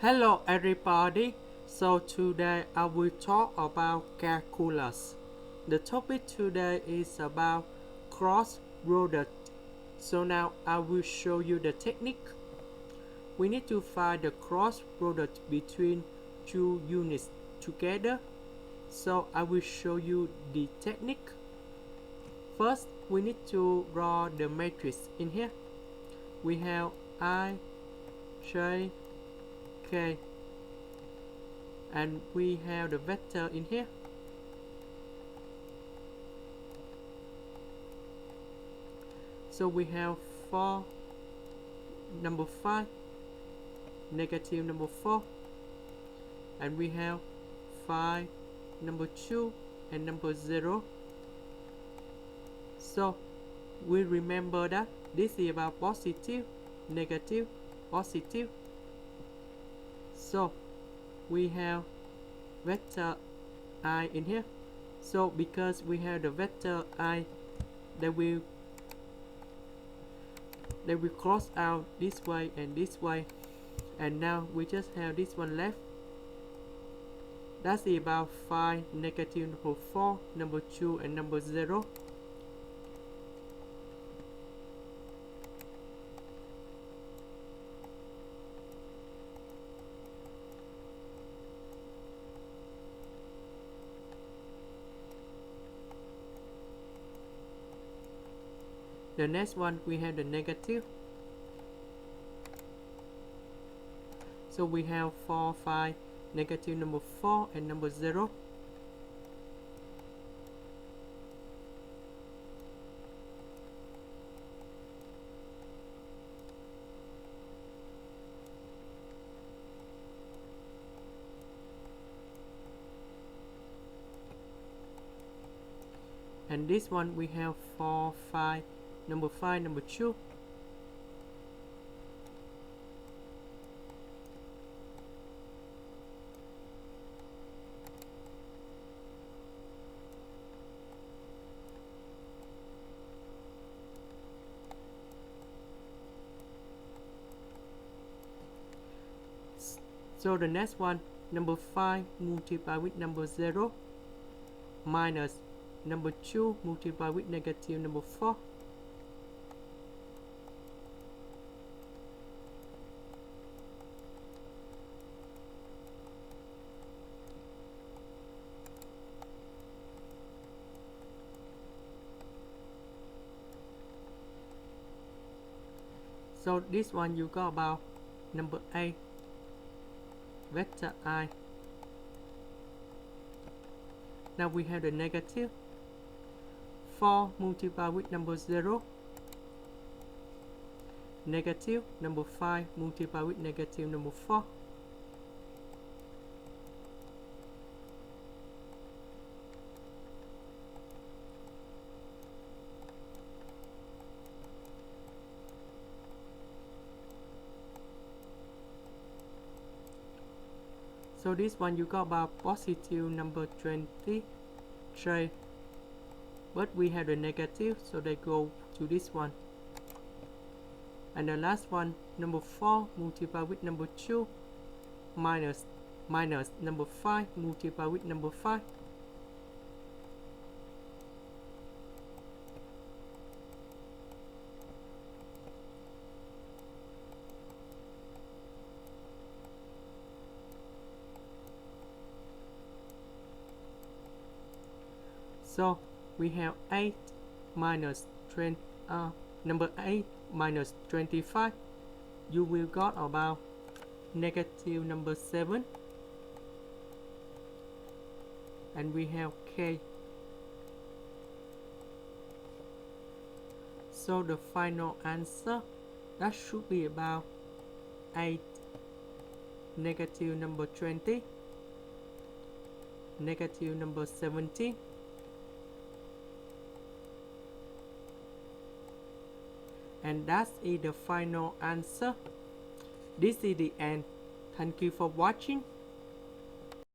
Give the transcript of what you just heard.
Hello everybody, so today I will talk about calculus. The topic today is about cross product. So now I will show you the technique. We need to find the cross product between two units together. So I will show you the technique. First, we need to draw the matrix in here. We have I, J, K, and we have the vector in here. So we have 4, number 5, negative number 4, and we have 5, number 2, and number 0. So we remember that this is about positive, negative, positive. So we have vector I in here. So because we have the vector I, they will cross out this way and this way, and now we just have this one left. That's about 5, negative number 4, number 2, and number 0. The next one, we have the negative. So we have 4, 5, negative number 4, and number 0. And this one, we have 4, 5, number 5, number 2. So the next one, number 5 multiplied with number 0 minus number 2 multiplied with negative number 4. So this one you got about number 8, vector I. Now we have the negative 4 multiplied with number 0, negative number 5 multiplied with negative number 4. So this one you got about positive number 23, but we have the negative, so they go to this one. And the last one, number 4 multiplied with number 2 minus number 5 multiplied with number 5. So we have 8 minus 20, number 8 minus 25. You will got about negative number 7. And we have K. So the final answer, that should be about 8, negative number 20, negative number 17, and that is the final answer. This is the end. Thank you for watching.